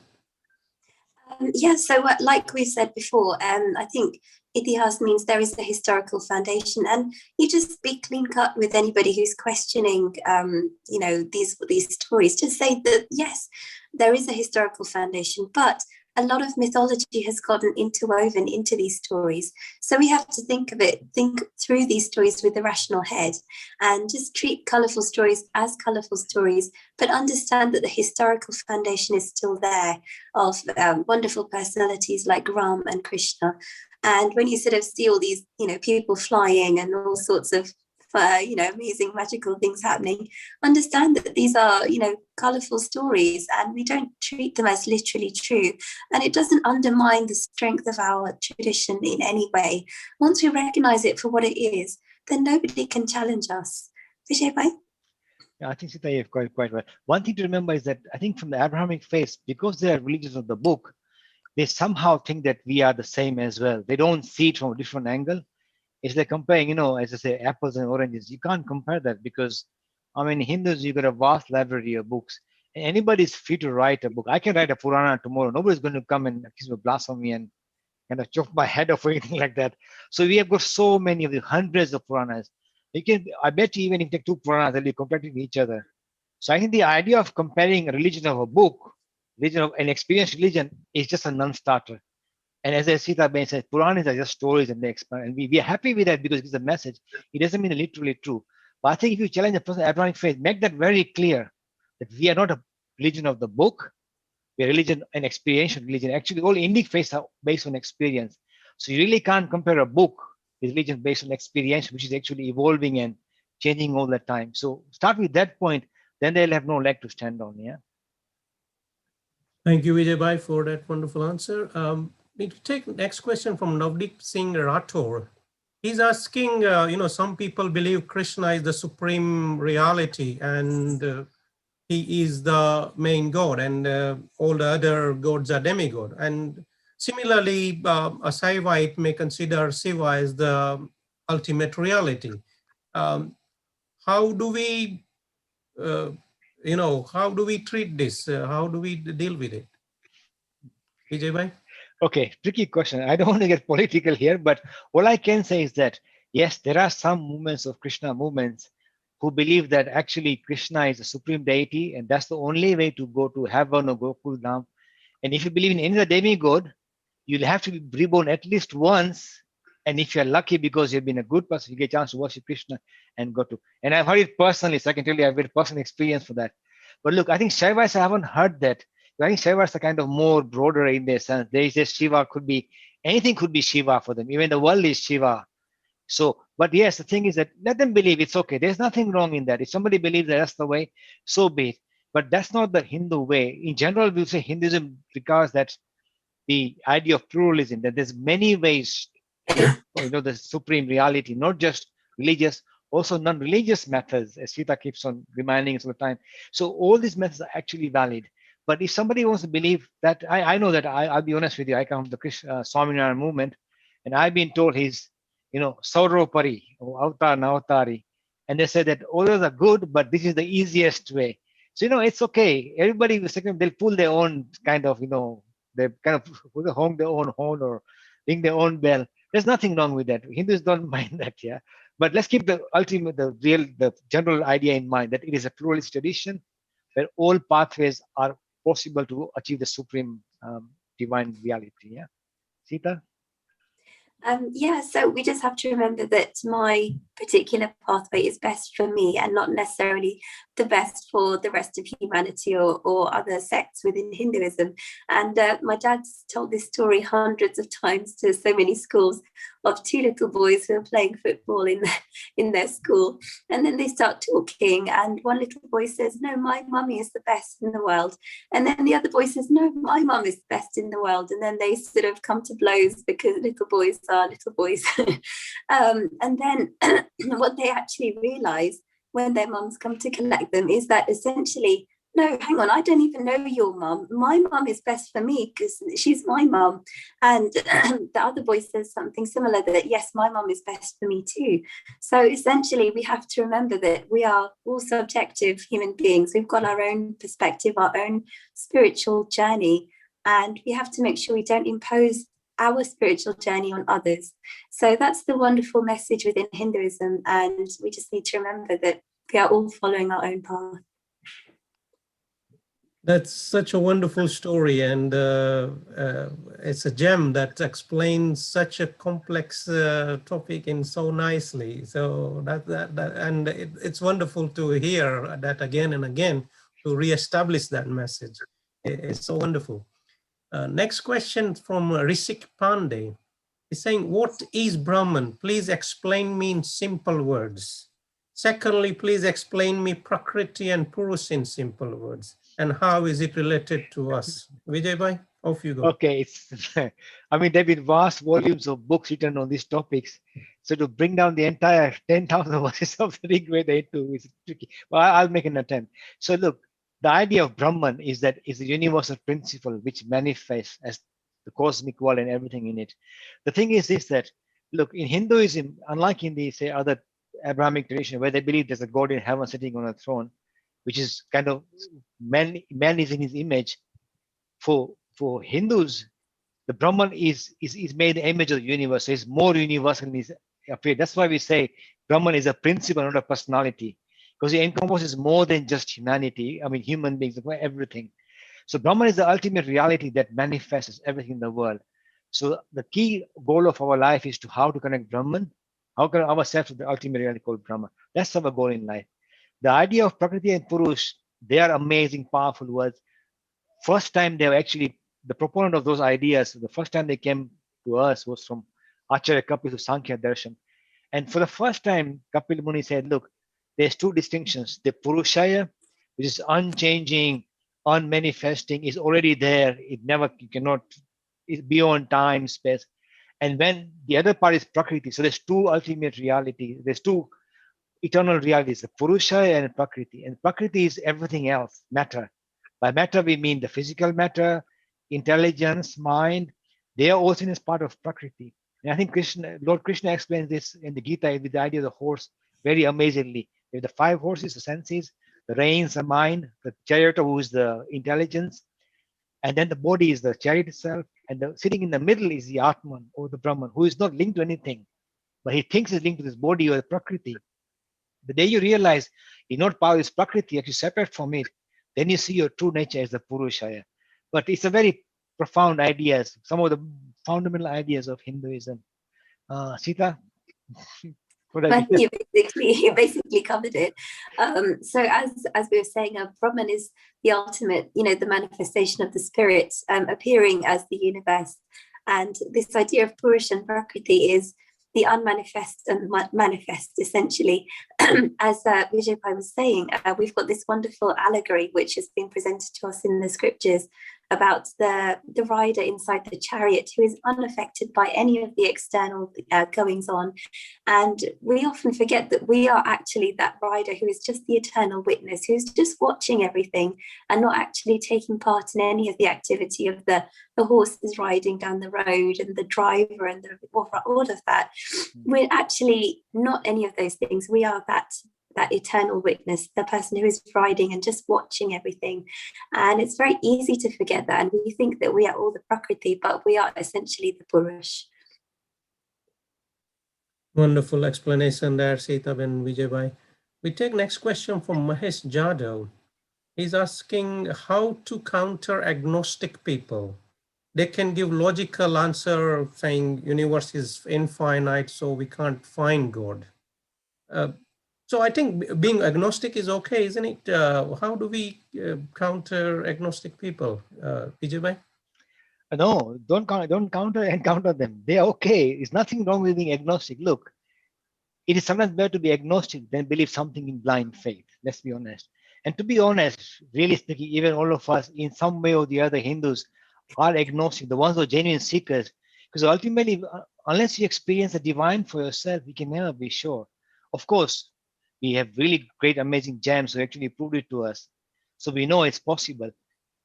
Yeah, so like we said before, I think Itihas means there is a historical foundation, and you just be clean cut with anybody who's questioning, these stories. Just say that yes, there is a historical foundation, but a lot of mythology has gotten interwoven into these stories. So we have to think through these stories with a rational head, and just treat colorful stories as colorful stories, but understand that the historical foundation is still there of wonderful personalities like Ram and Krishna. And when you sort of see all these, people flying and all sorts of amazing magical things happening, understand that these are, colorful stories, and we don't treat them as literally true. And it doesn't undermine the strength of our tradition in any way. Once we recognize it for what it is, then nobody can challenge us. Vijay bhai? Yeah, I think Sita, you've quite right. One thing to remember is that I think from the Abrahamic faith, because they are religions of the book, they somehow think that we are the same as well. They don't see it from a different angle. It's like comparing, as I say, apples and oranges. You can't compare that because, Hindus, you got a vast library of books. And anybody's free to write a book. I can write a Purana tomorrow. Nobody's going to come and accuse me of blasphemy and kind of chop my head off or anything like that. So we have got so many of the hundreds of Puranas. I bet you even if you take two Puranas, they'll be compared to each other. So I think the idea of comparing a religion of a book, religion of an experienced religion, is just a non-starter. And as Sita Ben said, Puranas are just stories and they expand. And we are happy with that because it's a message. It doesn't mean literally true. But I think if you challenge a person Abrahamic faith, make that very clear that we are not a religion of the book. We are religion, an experiential religion. Actually, all Indic faiths are based on experience. So you really can't compare a book with religion based on experience, which is actually evolving and changing all the time. So start with that point, then they'll have no leg to stand on. Yeah. Thank you, Vijay bhai, for that wonderful answer. We take next question from Navdeep Singh Rathore. He's asking, some people believe Krishna is the supreme reality and he is the main god, and all the other gods are demigod. And similarly, a Saivite may consider Shiva as the ultimate reality. How do we, how do we treat this? How do we deal with it? Vijay bhai? Okay, tricky question. I don't want to get political here, but all I can say is that, yes, there are some movements of Krishna movements who believe that actually Krishna is a supreme deity and that's the only way to go to heaven or Gokul Dham. And if you believe in any other demigod, you'll have to be reborn at least once. And if you're lucky because you've been a good person, you get a chance to worship Krishna and go to. And I've heard it personally, so I can tell you I've had personal experience for that. But look, I think Shaivites, I haven't heard that. I think Shaivites are kind of more broader in their sense. They say Shiva could be, anything could be Shiva for them. Even the world is Shiva. So, but yes, the thing is that let them believe it's okay. There's nothing wrong in that. If somebody believes that that's the way, so be it. But that's not the Hindu way. In general, we say Hinduism regards that the idea of pluralism, that there's many ways, the supreme reality, not just religious, also non-religious methods, as Sita keeps on reminding us all the time. So all these methods are actually valid. But if somebody wants to believe that, I know that I'll be honest with you, I come from the Swaminarayan movement, and I've been told he's, Sauropari, or Avatar Navatari. And they say that all those are good, but this is the easiest way. So, it's okay. Everybody will second, they'll pull their own kind of, they kind of hong their own horn or ring their own bell. There's nothing wrong with that. Hindus don't mind that, yeah. But let's keep the general idea in mind that it is a pluralist tradition where all pathways are possible to achieve the supreme divine reality, yeah. Sita? Yeah, so we just have to remember that my particular pathway is best for me and not necessarily the best for the rest of humanity or other sects within Hinduism. And my dad's told this story hundreds of times to so many schools of two little boys who are playing football in their school. And then they start talking and one little boy says, no, my mummy is the best in the world. And then the other boy says, no, my mum is the best in the world. And then they sort of come to blows because little boys are little boys. And then what they actually realize when their mums come to collect them is that essentially, no, hang on, I don't even know your mum. My mum is best for me because she's my mum. And the other boy says something similar, that yes, my mum is best for me too. So essentially, we have to remember that we are all subjective human beings. We've got our own perspective, our own spiritual journey, and we have to make sure we don't impose our spiritual journey on others. So that's the wonderful message within Hinduism, and we just need to remember that we are all following our own path. That's such a wonderful story, and it's a gem that explains such a complex topic in so nicely. So it's wonderful to hear that again and again to reestablish that message. It's so wonderful. Next question from Rishik Pandey. He's saying, what is Brahman? Please explain me in simple words. Secondly, please explain me Prakriti and Purusha in simple words. And how is it related to us? Vijay bhai, off you go. Okay, I mean, there have been vast volumes of books written on these topics. So to bring down the entire 10,000 verses of the Rig Veda into is tricky. Well, I'll make an attempt. So look, the idea of Brahman is that it's a universal principle which manifests as the cosmic world and everything in it. The thing is this, that, look, in Hinduism, unlike in the, say, other Abrahamic tradition where they believe there's a God in heaven sitting on a throne, which is kind of man is in his image. For Hindus, the Brahman is made the image of the universe. So it's more universal in his appearance. That's why we say Brahman is a principle, not a personality, because it encompasses more than just humanity. I mean, human beings, everything. So Brahman is the ultimate reality that manifests everything in the world. So the key goal of our life is how to connect Brahman, how can ourselves to the ultimate reality called Brahman. That's our goal in life. The idea of Prakriti and Purush, they are amazing, powerful words. First time they were actually, the proponent of those ideas, the first time they came to us was from Acharya Kapil to Sankhya Darshan. And for the first time, Kapil Muni said, look, there's two distinctions. The Purushaya, which is unchanging, unmanifesting, is already there. It never, you cannot, it's beyond time, space. And when the other part is Prakriti, so there's two ultimate realities. There's two eternal realities, the Purusha and Prakriti. And Prakriti is everything else, matter. By matter, we mean the physical matter, intelligence, mind. They are also as part of Prakriti. And I think Lord Krishna explains this in the Gita with the idea of the horse very amazingly. There are the 5 horses, the senses, the reins, the mind, the charioteer, who is the intelligence, and then the body is the chariot itself, and sitting in the middle is the Atman or the Brahman, who is not linked to anything, but he thinks he's linked to this body or the Prakriti. The day you realize you're not part of this Prakriti, actually separate from it, then you see your true nature as the Purushaya. But it's a very profound idea, some of the fundamental ideas of Hinduism. Sita? You basically covered it. So as we were saying, Brahman is the ultimate, the manifestation of the spirit appearing as the universe. And this idea of Purusha and Prakriti is the unmanifest and manifest, essentially. As Vijay Bhai was saying, we've got this wonderful allegory which has been presented to us in the scriptures about the rider inside the chariot who is unaffected by any of the external goings on. And we often forget that we are actually that rider who is just the eternal witness, who's just watching everything and not actually taking part in any of the activity of the horses riding down the road and the driver and all of that. We're actually not any of those things. We are that that eternal witness, the person who is riding and just watching everything. And it's very easy to forget that. And we think that we are all the Prakriti, but we are essentially the Purush. Wonderful explanation there, Sitaben Vijaybai. We take next question from Mahesh Jadhav. He's asking how to counter agnostic people. They can give logical answer saying universe is infinite, so we can't find God. So I think being agnostic is okay, isn't it? How do we counter agnostic people, Vijaybai? No, don't encounter them. They are okay. There's nothing wrong with being agnostic. Look, it is sometimes better to be agnostic than believe something in blind faith. Let's be honest. And to be honest, really speaking, even all of us, in some way or the other, Hindus are agnostic, the ones who are genuine seekers. Because ultimately, unless you experience the divine for yourself, you can never be sure. Of course, we have really great, amazing gems who actually proved it to us. So we know it's possible.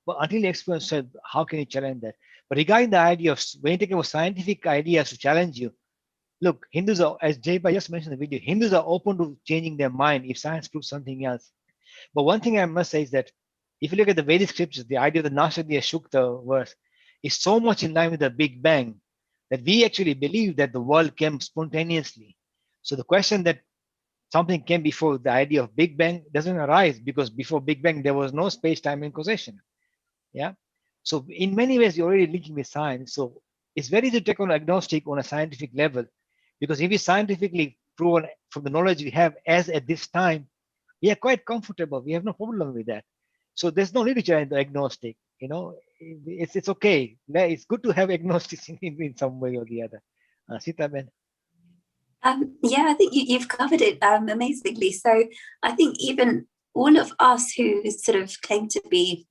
But until you experience it, how can you challenge that? But regarding the idea of, when you take about scientific ideas to challenge you, look, Hindus are, as Jayba just mentioned in the video, Hindus are open to changing their mind if science proves something else. But one thing I must say is that if you look at the Vedic scriptures, the idea of the Nashadiya Shukta verse is so much in line with the Big Bang that we actually believe that the world came spontaneously. So the question that something came before the idea of Big Bang doesn't arise, because before Big Bang, there was no space-time and causation. Yeah. So in many ways, you're already linking with science. So it's very easy to take on agnostic on a scientific level, because if we scientifically proven from the knowledge we have as at this time, we are quite comfortable. We have no problem with that. So there's no need to challenge the agnostic. You know, it's okay. It's good to have agnostics in some way or the other. Sitaben. Yeah, I think you've covered it amazingly. So I think even all of us who sort of claim to be,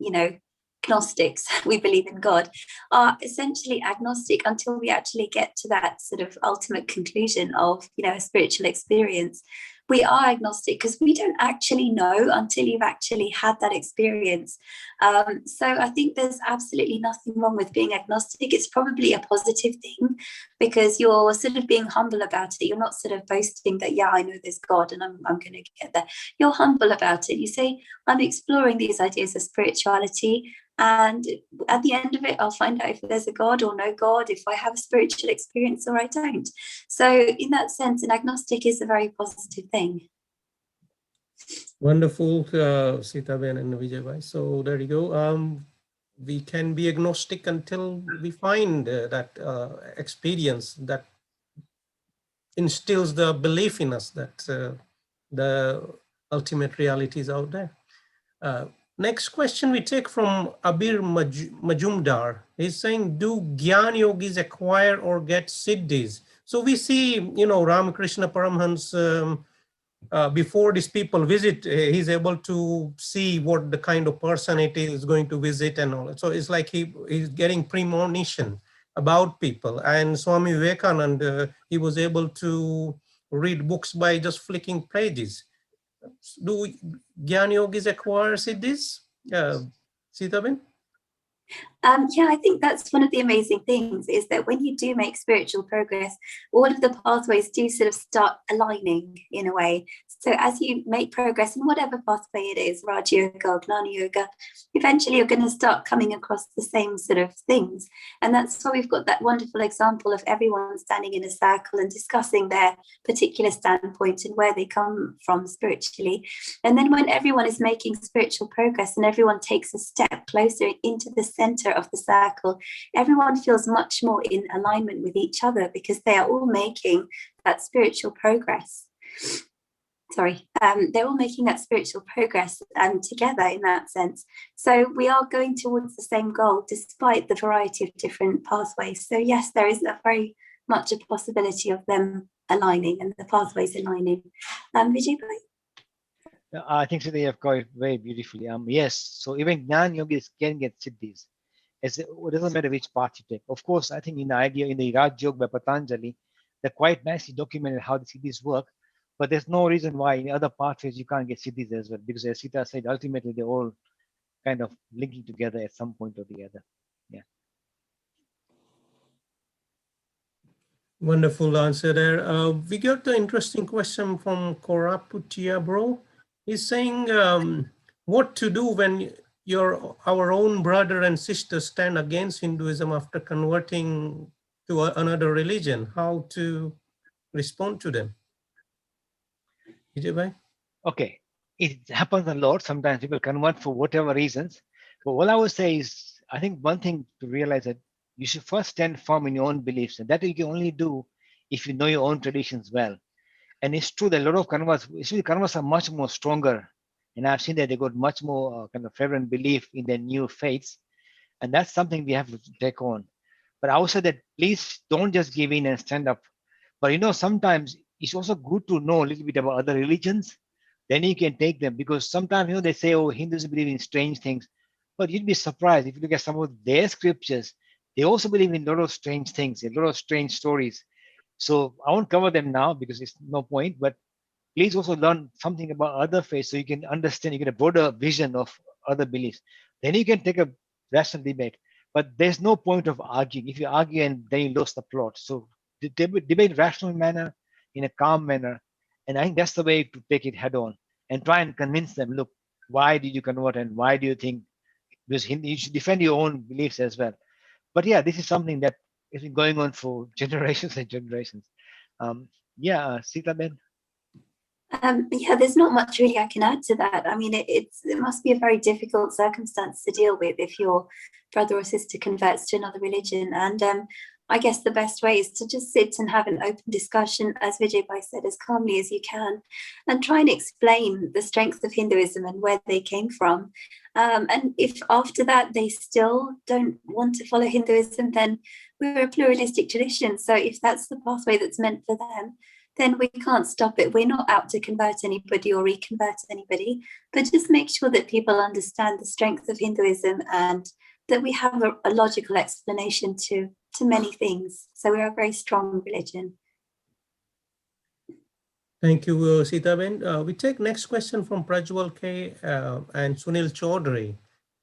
agnostics, we believe in God, are essentially agnostic until we actually get to that sort of ultimate conclusion of, a spiritual experience. We are agnostic because we don't actually know until you've actually had that experience. So I think there's absolutely nothing wrong with being agnostic. It's probably a positive thing because you're sort of being humble about it. You're not sort of boasting that, yeah, I know there's God and I'm going to get there. You're humble about it. You say, I'm exploring these ideas of spirituality. And at the end of it, I'll find out if there's a God or no God, if I have a spiritual experience or I don't. So in that sense, an agnostic is a very positive thing. Wonderful, Sitaben and Vijaybai. So there you go. We can be agnostic until we find that experience that instills the belief in us that the ultimate reality is out there. Next question we take from Abir Majumdar. He's saying, do Gyan yogis acquire or get siddhis? So we see, Ramakrishna Paramhans, before these people visit, he's able to see what the kind of person it is going to visit and all. So it's like he's getting premonition about people. And Swami Vivekananda, he was able to read books by just flicking pages. Do Gyan yogis acquire siddhis? Sitaben? Yeah, I think that's one of the amazing things is that when you do make spiritual progress, all of the pathways do sort of start aligning in a way. So as you make progress in whatever pathway it is, Raj Yoga or Gnana Yoga, eventually you're going to start coming across the same sort of things. And that's why we've got that wonderful example of everyone standing in a circle and discussing their particular standpoint and where they come from spiritually. And then when everyone is making spiritual progress and everyone takes a step closer into the center of the circle, everyone feels much more in alignment with each other because they are all making that spiritual progress. They're all making that spiritual progress together in that sense. So we are going towards the same goal despite the variety of different pathways. So yes, there is a very much a possibility of them aligning and the pathways aligning. Vijay? I think they have got it very beautifully. Yes, so even Gyan yogis can get siddhis. It doesn't matter which path you take. Of course, I think in the Raj Yoga by Patanjali, they're quite nicely documented how the siddhis work, but there's no reason why in other pathways you can't get siddhis as well, because as Sita said, ultimately they're all kind of linking together at some point or the other. Yeah. Wonderful answer there. We got an interesting question from Koraputia Bro. He's saying, what to do when our own brother and sister stand against Hinduism after converting to another religion? How to respond to them? Vijay bhai? Okay, it happens a lot. Sometimes people convert for whatever reasons. But what I would say is, I think one thing to realize that you should first stand firm in your own beliefs, and that you can only do if you know your own traditions well. And it's true that a lot of converts, especially converts, are much more stronger. And I've seen that they got much more kind of fervent belief in their new faiths. And that's something we have to take on. But I would say that please don't just give in and stand up. But sometimes it's also good to know a little bit about other religions. Then you can take them, because sometimes they say, oh, Hindus believe in strange things. But you'd be surprised if you look at some of their scriptures, they also believe in a lot of strange things, a lot of strange stories. So I won't cover them now because it's no point, but please also learn something about other faiths so you can understand, you get a broader vision of other beliefs. Then you can take a rational debate. But there's no point of arguing. If you argue and then you lose the plot. So debate in a rational manner, in a calm manner. And I think that's the way to take it head on and try and convince them, look, why did you convert and why do you think? Because you should defend your own beliefs as well. But yeah, this is something that has been going on for generations and generations. Sita Ben. Yeah, there's not much really I can add to that. I mean, it must be a very difficult circumstance to deal with if your brother or sister converts to another religion. And I guess the best way is to just sit and have an open discussion, as Vijay Bhai said, as calmly as you can, and try and explain the strength of Hinduism and where they came from. And if after that they still don't want to follow Hinduism, then we're a pluralistic tradition. So if that's the pathway that's meant for them, then we can't stop it. We're not out to convert anybody or reconvert anybody, but just make sure that people understand the strength of Hinduism and that we have a logical explanation to many things. So we are a very strong religion. Thank you, Sita Ben. We take next question from Prajwal K and Sunil Chaudhary.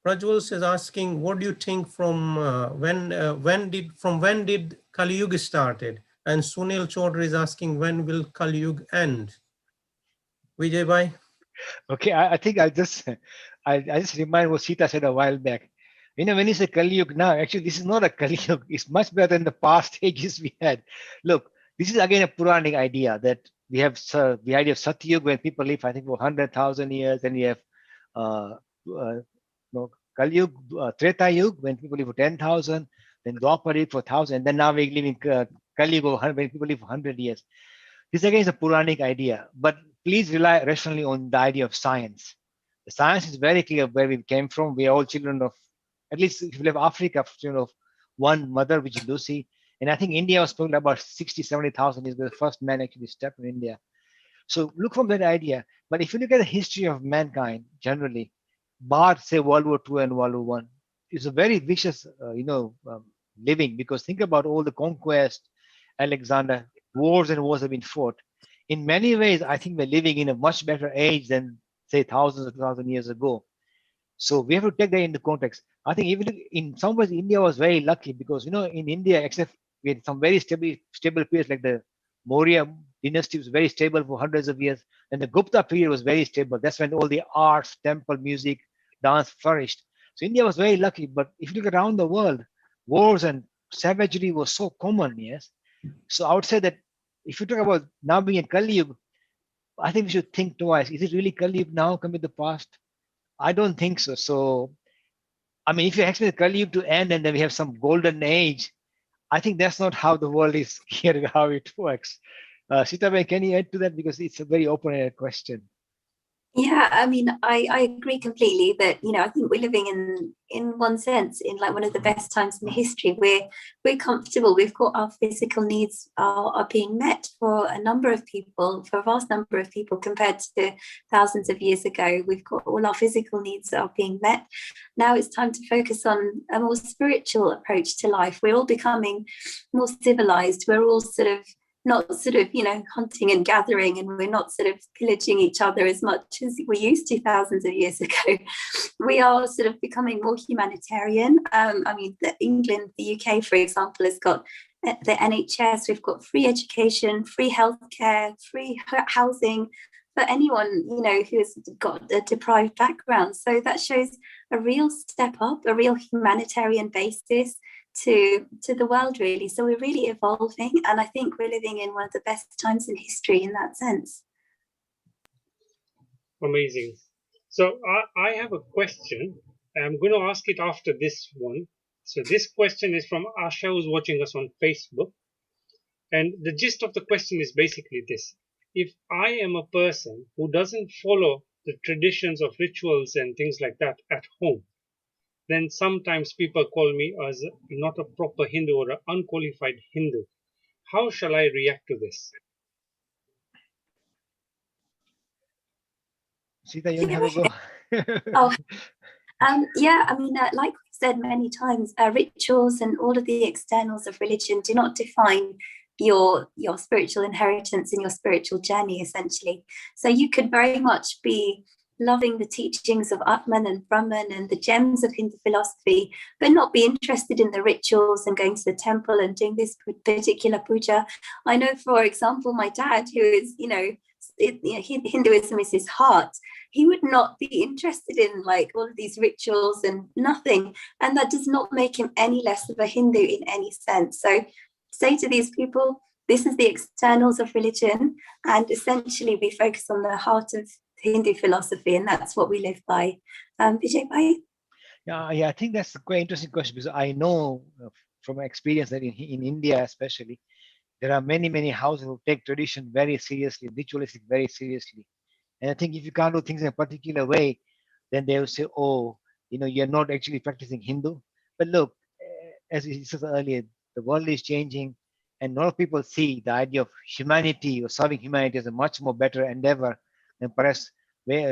Prajwal is asking, what do you think from when did Kali Yuga started? And Sunil Chaudhary is asking, when will Kali Yuga end? Vijay bhai? Okay, I think I just remind what Sita said a while back. When you say Kali Yuga now, actually this is not a Kali Yuga. It's much better than the past ages we had. Look, this is again a Puranic idea that we have the idea of Satyuga when people live, I think, for 100,000 years. Then we have Kali Yuga, Treta Yuga when people live for 10,000. Then Dwapar Yuga for 1,000. And then now we live in Kali Yuga when people live for 100 years. This again is a Puranic idea, but please rely rationally on the idea of science. The science is very clear where we came from. We are all children of, at least if you live Africa, of one mother, which is Lucy. And I think India was probably about 60, 70,000 is the first man actually stepped in India. So look from that idea. But if you look at the history of mankind generally, bar say World War II and World War I, it's a very vicious, living, because think about all the conquest, Alexander, wars and wars have been fought. In many ways, I think we're living in a much better age than say thousands of 2,000 years ago. So we have to take that into context. I think even in some ways, India was very lucky because, in India, except we had some very stable periods like the Maurya dynasty was very stable for hundreds of years. And the Gupta period was very stable. That's when all the arts, temple, music, dance flourished. So India was very lucky. But if you look around the world, wars and savagery was so common, yes. So I would say that if you talk about now being in Kali Yuga, I think we should think twice. Is it really Kali Yuga now compared to the past? I don't think so. So, I mean, if you expect Kali Yuga to end and then we have some golden age, I think that's not how the world is here, how it works. Sita Ben, can you add to that? Because it's a very open-ended question. Yeah, I mean, I agree completely that, I think we're living in one sense, in like one of the best times in history. We're comfortable. We've got our physical needs are being met for a number of people, for a vast number of people compared to thousands of years ago. We've got all our physical needs are being met. Now it's time to focus on a more spiritual approach to life. We're all becoming more civilized. We're all not hunting and gathering, and we're not pillaging each other as much as we used to thousands of years ago. We are becoming more humanitarian. I mean, England, the UK, for example, has got the NHS, we've got free education, free healthcare, free housing for anyone, you know, who's got a deprived background. So that shows a real step up, a real humanitarian basis to the world, really. So we're really evolving, and I think we're living in one of the best times in history in that sense. Amazing. So I have a question. I'm going to ask it after this one. So this question is from Asha, who's watching us on Facebook. And the gist of the question is basically this. If I am a person who doesn't follow the traditions of rituals and things like that at home, then sometimes people call me as not a proper Hindu or an unqualified Hindu. How shall I react to this? Sita, you have a go. Oh, yeah, I mean, like we've said many times, rituals and all of the externals of religion do not define your spiritual inheritance and your spiritual journey, essentially. So you could very much be loving the teachings of Atman and Brahman and the gems of Hindu philosophy, but not be interested in the rituals and going to the temple and doing this particular puja. I know, for example, my dad, who is, Hinduism is his heart. He would not be interested in like all of these rituals and nothing. And that does not make him any less of a Hindu in any sense. So say to these people, this is the externals of religion. And essentially we focus on the heart of Hindu philosophy, and that's what we live by. Vijay Bhai? Yeah, I think that's a quite interesting question, because I know from experience that in India especially, there are many houses who take tradition very seriously, ritualistic very seriously. And I think if you can't do things in a particular way, then they will say, oh, you're not actually practicing Hindu. But look, as we said earlier, the world is changing, and a lot of people see the idea of humanity or serving humanity as a much more better endeavor than perhaps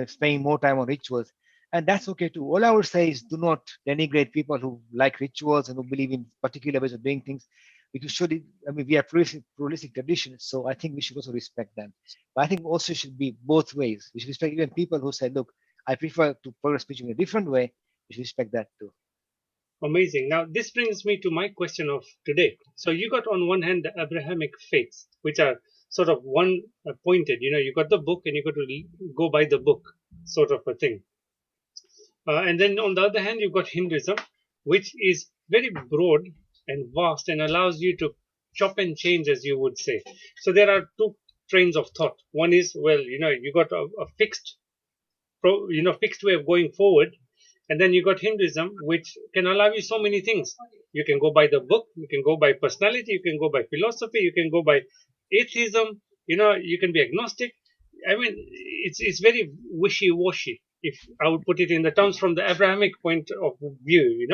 spending more time on rituals. And that's okay too. All I would say is do not denigrate people who like rituals and who believe in particular ways of doing things. Because we have pluralistic traditions, so I think we should also respect them. But I think also should be both ways. We should respect even people who say, look, I prefer to progress speech in a different way. We should respect that too. Amazing. Now, this brings me to my question of today. So you got on one hand the Abrahamic faiths, which are sort of one pointed, you got the book and you got to go by the book, sort of a thing. And then on the other hand, you've got Hinduism, which is very broad and vast and allows you to chop and change, as you would say. So there are two trains of thought. One is, well, you got a fixed way of going forward. And then you got Hinduism, which can allow you so many things. You can go by the book, you can go by personality, you can go by philosophy, you can go by atheism, you can be agnostic. I mean, it's very wishy-washy, if I would put it in the terms from the Abrahamic point of view,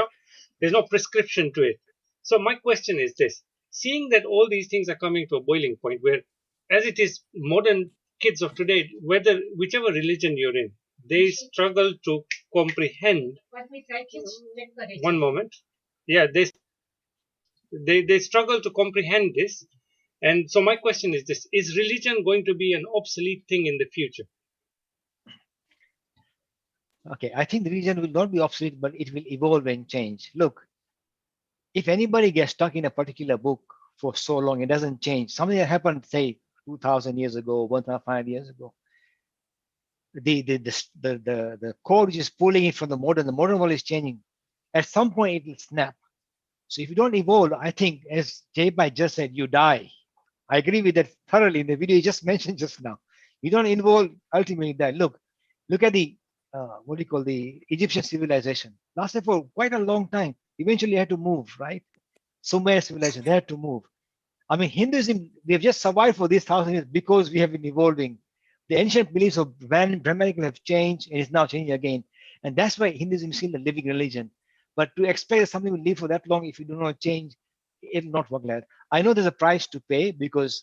There's no prescription to it. So my question is this: seeing that all these things are coming to a boiling point where, as it is, modern kids of today, whichever religion you're in, they struggle to comprehend. One moment. Yeah, they struggle to comprehend this. And so my question is this: is religion going to be an obsolete thing in the future? Okay, I think the religion will not be obsolete, but it will evolve and change. Look, if anybody gets stuck in a particular book for so long, it doesn't change. Something that happened, say, 2,000 years ago, 1,500 years ago, the core which is pulling it from the modern world is changing. At some point, it will snap. So if you don't evolve, I think, as Jay just said, you die. I agree with that thoroughly in the video you just mentioned just now. You don't evolve, ultimately die. Look at the the Egyptian civilization. Lasted for quite a long time. Eventually had to move, right? Sumer civilization, they had to move. I mean, Hinduism, we have just survived for these 1,000 years because we have been evolving. The ancient beliefs of Brahmanic have changed and it's now changing again. And that's why Hinduism is still a living religion. But to expect something will live for that long, if you do not change, it will not work like that. I know there's a price to pay because,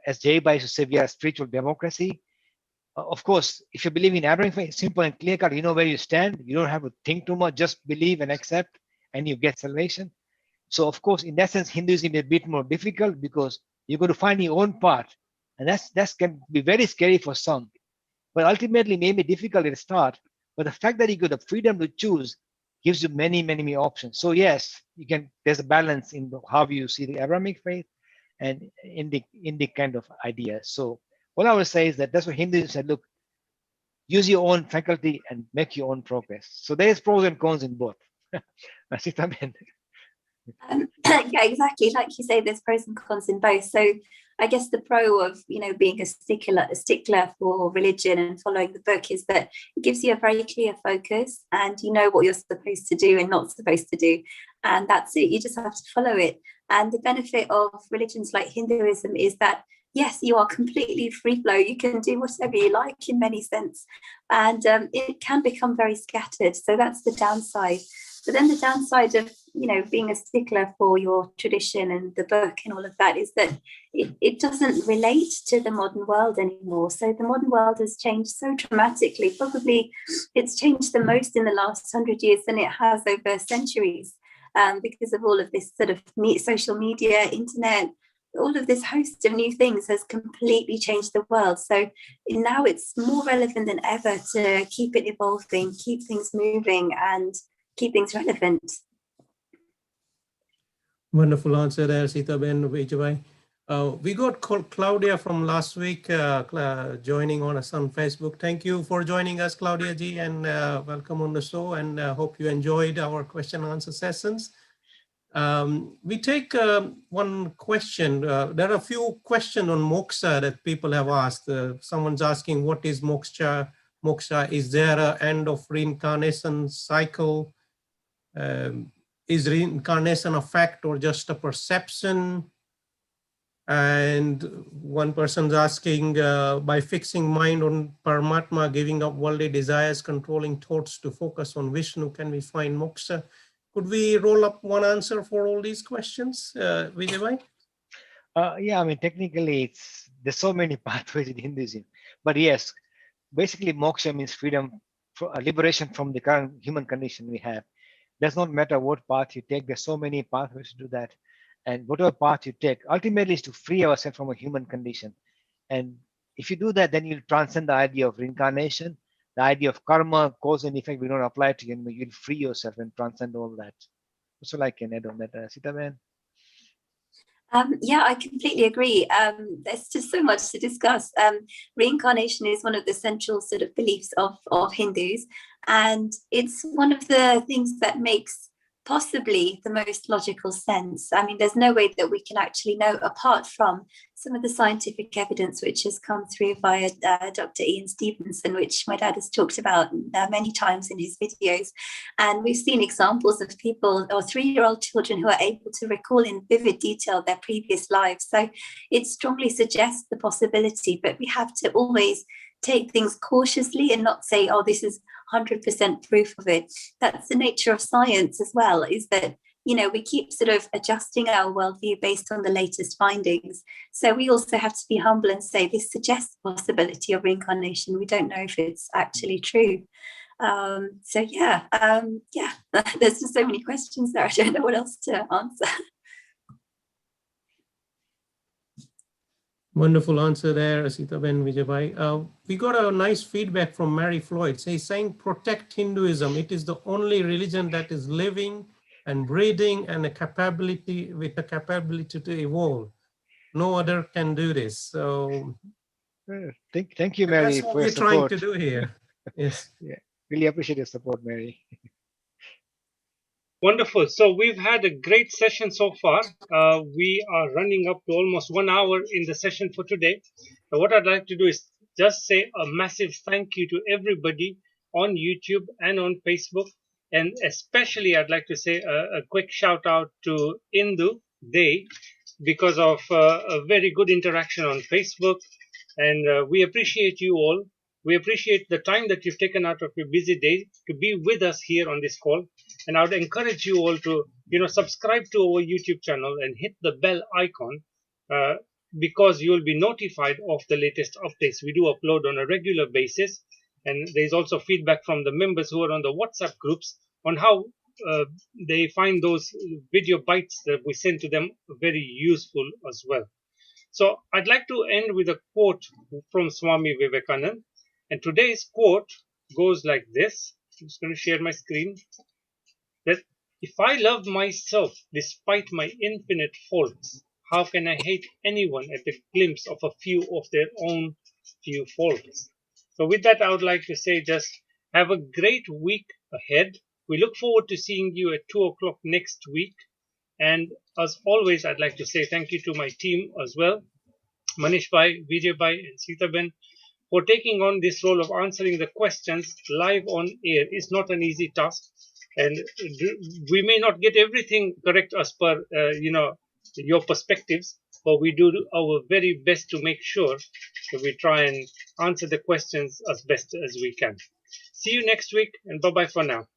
as Jay used to say, we are a spiritual democracy. Of course, if you believe in Abraham faith, it's simple and clear cut. You know where you stand. You don't have to think too much. Just believe and accept, and you get salvation. So, of course, in that sense, Hinduism is a bit more difficult because you're going to find your own path, and that can be very scary for some. But ultimately, maybe difficult at the start. But the fact that you got the freedom to choose gives you many, many, many options. So yes, you can. There's a balance in how you see the Abrahamic faith and in the kind of ideas. So what I would say is that's what Hinduism said. Look, use your own faculty and make your own progress. So there's pros and cons in both. Sita Ben. Yeah, exactly. Like you say, there's pros and cons in both. So I guess the pro of being a stickler for religion and following the book is that it gives you a very clear focus, and you know what you're supposed to do and not supposed to do, and that's it. You just have to follow it. And the benefit of religions like Hinduism is that yes, you are completely free flow. You can do whatever you like in many sense, and it can become very scattered. So that's the downside. But then the downside of being a stickler for your tradition and the book and all of that is that it doesn't relate to the modern world anymore. So the modern world has changed so dramatically. Probably it's changed the most in the last 100 years than it has over centuries, because of all of this sort of social media, internet, all of this host of new things has completely changed the world. So now it's more relevant than ever to keep it evolving, keep things moving, and keep things relevant. Wonderful answer there, Sita Ben Vijay. We got Claudia from last week joining us on Facebook. Thank you for joining us, Claudia Ji, and welcome on the show. And hope you enjoyed our question and answer sessions. We take one question. There are a few questions on moksha that people have asked. Someone's asking, what is moksha? Moksha, is there an end of reincarnation cycle? Is reincarnation a fact or just a perception? And one person's asking, by fixing mind on Paramatma, giving up worldly desires, controlling thoughts to focus on Vishnu, can we find moksha? Could we roll up one answer for all these questions, Vijay? Yeah, I mean, technically, there's so many pathways in Hinduism. But yes, basically, moksha means freedom, liberation from the current human condition we have. Does not matter what path you take. There's so many pathways to do that. And whatever path you take, ultimately is to free ourselves from a human condition. And if you do that, then you'll transcend the idea of reincarnation, the idea of karma, cause and effect. We don't apply it to you. You'll free yourself and transcend all that. So I can add on that, Sita Ben. Yeah, I completely agree. There's just so much to discuss. Reincarnation is one of the central sort of beliefs of Hindus, and it's one of the things that makes possibly the most logical sense. I mean, there's no way that we can actually know apart from some of the scientific evidence which has come through via Dr. Ian Stevenson, which my dad has talked about many times in his videos. And we've seen examples of people or 3-year-old children who are able to recall in vivid detail their previous lives. So it strongly suggests the possibility, but we have to always take things cautiously and not say, oh, this is 100% proof of it. That's the nature of science as well, is that, we keep sort of adjusting our worldview based on the latest findings. So we also have to be humble and say this suggests the possibility of reincarnation. We don't know if it's actually true. So yeah, there's just so many questions there. I don't know what else to answer. Wonderful answer there, Sita Ben Vijay. We got a nice feedback from Mary Floyd. Saying, protect Hinduism. It is the only religion that is living and breathing and with a capability to evolve. No other can do this. So thank you, Mary, that's what for your we're support. trying to do here. Yes. Yeah, really appreciate your support, Mary. Wonderful. So we've had a great session so far. We are running up to almost 1 hour in the session for today. So what I'd like to do is just say a massive thank you to everybody on YouTube and on Facebook. And especially I'd like to say a quick shout out to Indu Day because of a very good interaction on Facebook. And we appreciate you all. We appreciate the time that you've taken out of your busy day to be with us here on this call. And I would encourage you all to, subscribe to our YouTube channel and hit the bell icon because you'll be notified of the latest updates. We do upload on a regular basis. And there's also feedback from the members who are on the WhatsApp groups on how they find those video bites that we send to them very useful as well. So I'd like to end with a quote from Swami Vivekananda. And today's quote goes like this. I'm just going to share my screen. that if I love myself despite my infinite faults, how can I hate anyone at the glimpse of a few of their own few faults? So, with that, I would like to say just have a great week ahead. We look forward to seeing you at 2 o'clock next week. And as always, I'd like to say thank you to my team as well, Manish Bhai, Vijay Bhai, and Sita Ben, for taking on this role of answering the questions live on air. Is not an easy task, and we may not get everything correct as per your perspectives, but we do our very best to make sure that we try and answer the questions as best as we can. See you next week, and bye bye for now.